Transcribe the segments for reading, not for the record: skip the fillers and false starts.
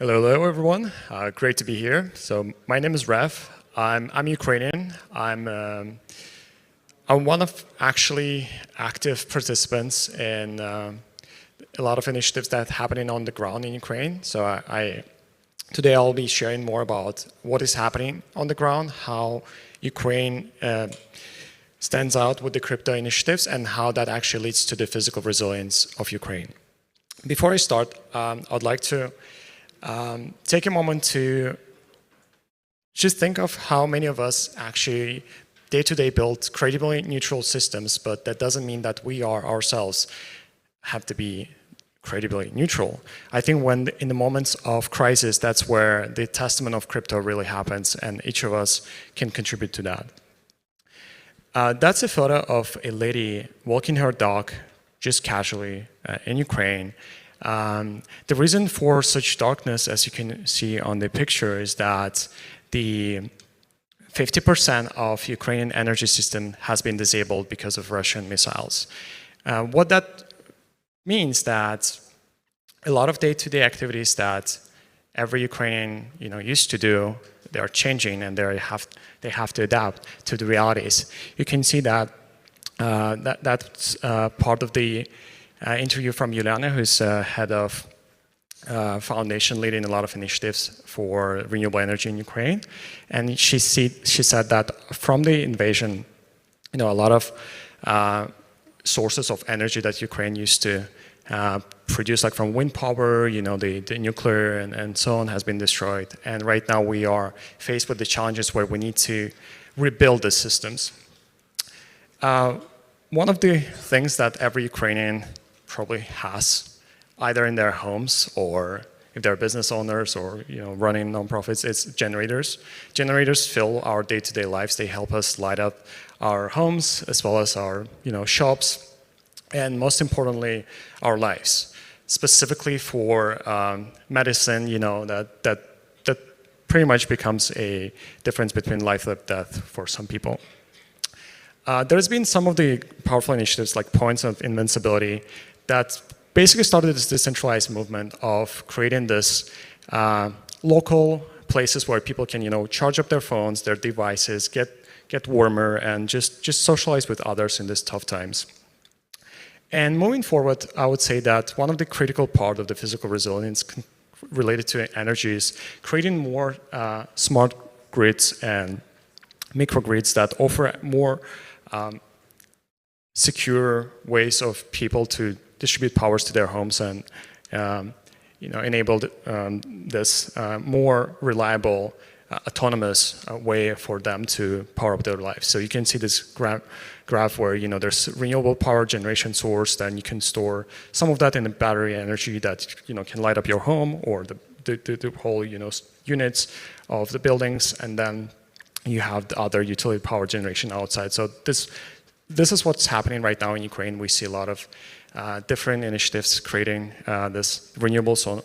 Hello, everyone. Great to be here. So my name is Rev. I'm Ukrainian. I'm one of actually active participants in a lot of initiatives that are happening on the ground in Ukraine. So today I'll be sharing more about what is happening on the ground, how Ukraine stands out with the crypto initiatives, and how that actually leads to the physical resilience of Ukraine. Before I start, I'd like to take a moment to just think of how many of us actually day-to-day build credibly neutral systems, but that doesn't mean that we are ourselves have to be credibly neutral. I think when in the moments of crisis, that's where the testament of crypto really happens, and each of us can contribute to that. That's a photo of a lady walking her dog just casually in Ukraine. The reason for such darkness, as you can see on the picture, is that the 50% of Ukrainian energy system has been disabled because of Russian missiles. What that means that a lot of day-to-day activities that every Ukrainian used to do, they are changing, and they have to adapt to the realities. You can see that that's part of the interview from Juliana, who's head of foundation leading a lot of initiatives for renewable energy in Ukraine. And she said that from the invasion, a lot of sources of energy that Ukraine used to produce, like from wind power, the nuclear and so on, has been destroyed. And right now we are faced with the challenges where we need to rebuild the systems. One of the things that every Ukrainian probably has, either in their homes or if they're business owners or running nonprofits, it's generators. Generators fill our day-to-day lives. They help us light up our homes as well as our shops, and most importantly, our lives. Specifically for medicine, that pretty much becomes a difference between life and death for some people. There's been some of the powerful initiatives like Points of Invincibility that basically started this decentralized movement of creating this local places where people can, charge up their phones, their devices, get warmer, and just socialize with others in these tough times. And moving forward, I would say that one of the critical part of the physical resilience related to energy is creating more smart grids and microgrids that offer more secure ways of people to distribute powers to their homes and enable this more reliable, autonomous way for them to power up their lives. So you can see this graph where there's renewable power generation source, then you can store some of that in the battery energy that can light up your home or the whole units of the buildings, and then you have the other utility power generation outside. So this is what's happening right now in Ukraine. We see a lot of different initiatives creating this renewable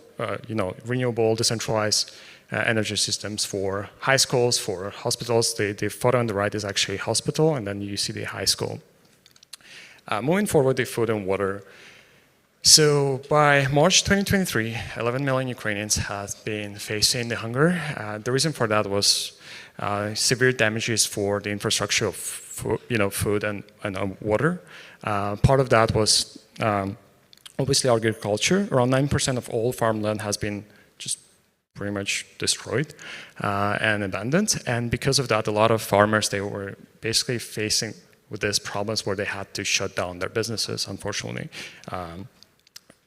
decentralized energy systems for high schools, for hospitals. The photo on the right is actually a hospital, and then you see the high school. Moving forward, the food and water. So by March 2023, 11 million Ukrainians have been facing the hunger. The reason for that was severe damages for the infrastructure of food and water. Part of that was obviously agriculture. Around 9% of all farmland has been just pretty much destroyed and abandoned. And because of that, a lot of farmers, they were basically facing with these problems where they had to shut down their businesses, unfortunately.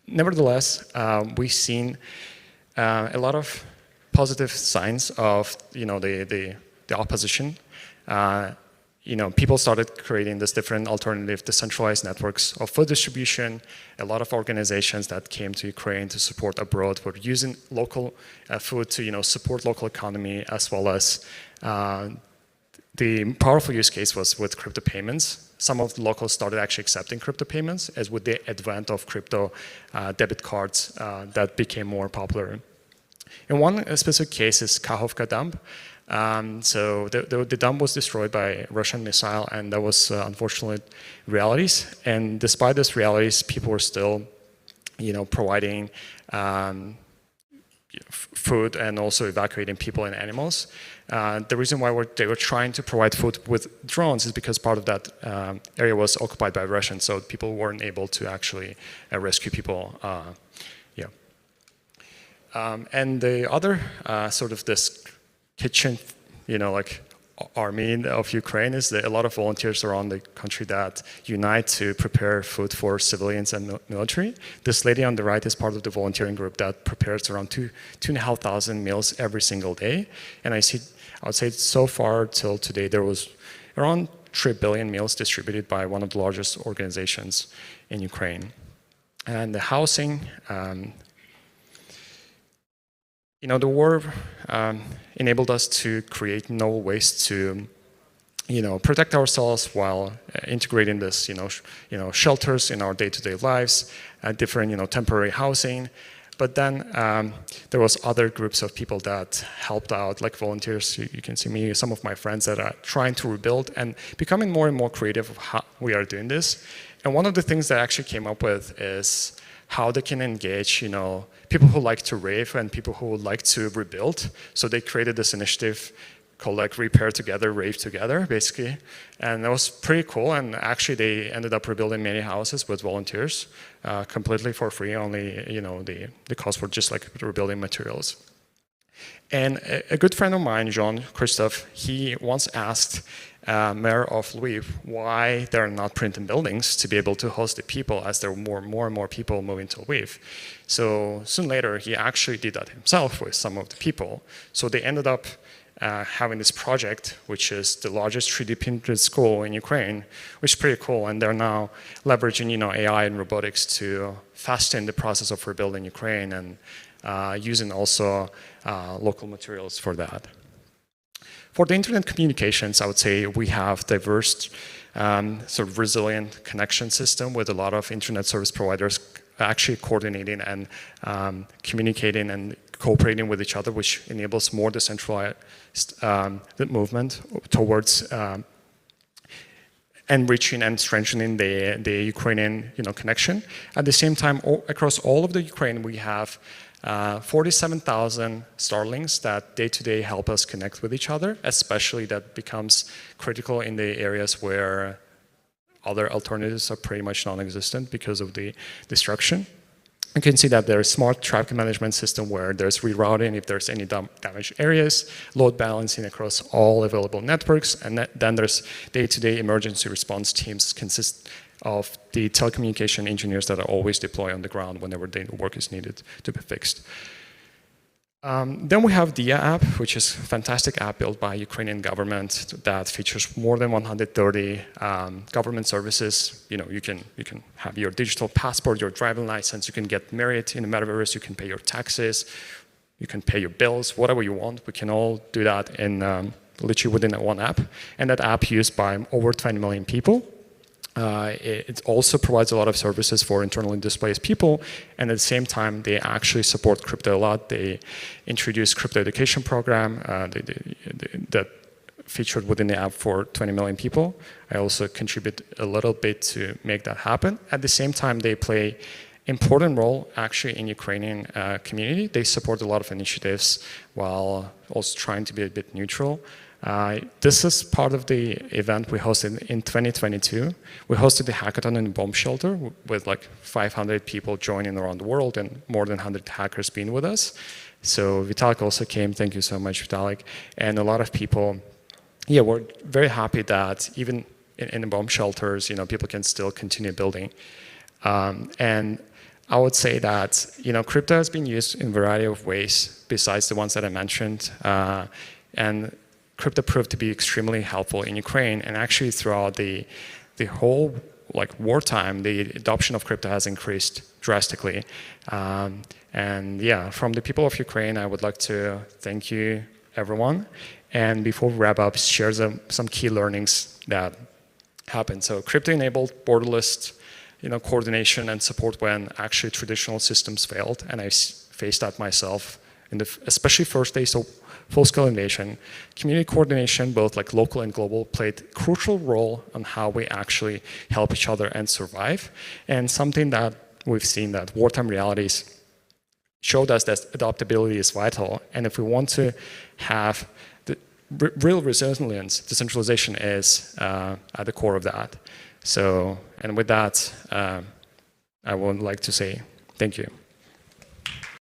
Nevertheless, we've seen a lot of positive signs of the opposition. People started creating this different alternative decentralized networks of food distribution. A lot of organizations that came to Ukraine to support abroad were using local food to support local economy, as well as the powerful use case was with crypto payments. Some of the locals started actually accepting crypto payments, as with the advent of crypto debit cards that became more popular. In one specific case is Kakhovka Dam. So the dam was destroyed by a Russian missile, and that was unfortunate realities. And despite those realities, people were still, providing food and also evacuating people and animals. The reason why they were trying to provide food with drones is because part of that area was occupied by Russians, so people weren't able to actually rescue people. And the other sort of this kitchen, like army of Ukraine is a lot of volunteers around the country that unite to prepare food for civilians and military. This lady on the right is part of the volunteering group that prepares around 2,500 meals every single day. And I would say so far till today, there was around 3 billion meals distributed by one of the largest organizations in Ukraine. And the housing, the war enabled us to create novel ways to, protect ourselves while integrating this, shelters in our day-to-day lives, different, temporary housing. But then there was other groups of people that helped out, like volunteers. You can see me, some of my friends that are trying to rebuild and becoming more and more creative of how we are doing this. And one of the things that I actually came up with is how they can engage, people who like to rave and people who would like to rebuild. So they created this initiative called like Repair Together, Rave Together, basically. And that was pretty cool. And actually they ended up rebuilding many houses with volunteers completely for free. Only, the cost were just like rebuilding materials. And a good friend of mine, Jean Christophe, he once asked mayor of Lviv why they're not printing buildings to be able to host the people as there were more and more people moving to Lviv. So soon later, he actually did that himself with some of the people. So they ended up having this project, which is the largest 3D printed school in Ukraine, which is pretty cool. And they're now leveraging, AI and robotics to fasten the process of rebuilding Ukraine and using also local materials for that. For the internet communications, I would say we have diverse, sort of resilient connection system with a lot of internet service providers actually coordinating and communicating and cooperating with each other, which enables more decentralized movement towards enriching and strengthening the Ukrainian connection. At the same time, across all of the Ukraine, we have 47,000 Starlinks that day-to-day help us connect with each other, especially that becomes critical in the areas where other alternatives are pretty much non-existent because of the destruction. You can see that there's smart traffic management system where there's rerouting if there's any damaged areas, load balancing across all available networks, and then there's day-to-day emergency response teams consist of the telecommunication engineers that are always deployed on the ground whenever the work is needed to be fixed. Then we have Dia app, which is a fantastic app built by Ukrainian government that features more than 130 government services. You can have your digital passport, your driving license, you can get married in the metaverse, you can pay your taxes, you can pay your bills, whatever you want. We can all do that in literally within one app. And that app used by over 20 million people. It also provides a lot of services for internally displaced people, and at the same time, they actually support crypto a lot. They introduced crypto education program that featured within the app for 20 million people. I also contribute a little bit to make that happen. At the same time, they play important role actually in Ukrainian community. They support a lot of initiatives while also trying to be a bit neutral. This is part of the event we hosted in 2022. We hosted the hackathon in a bomb shelter with like 500 people joining around the world and more than 100 hackers being with us. So Vitalik also came, thank you so much Vitalik. And a lot of people, we're very happy that even in the bomb shelters, people can still continue building. And I would say that, crypto has been used in a variety of ways besides the ones that I mentioned. And crypto proved to be extremely helpful in Ukraine, and actually throughout the whole wartime, the adoption of crypto has increased drastically. And from the people of Ukraine, I would like to thank you, everyone. And before we wrap up, share some key learnings that happened. So crypto enabled borderless, coordination and support when actually traditional systems failed, and I faced that myself in especially first days of full-scale invasion. Community coordination, both local and global, played a crucial role on how we actually help each other and survive. And something that we've seen that wartime realities showed us that adaptability is vital. And if we want to have the real resilience, decentralization is at the core of that. So, and with that, I would like to say thank you.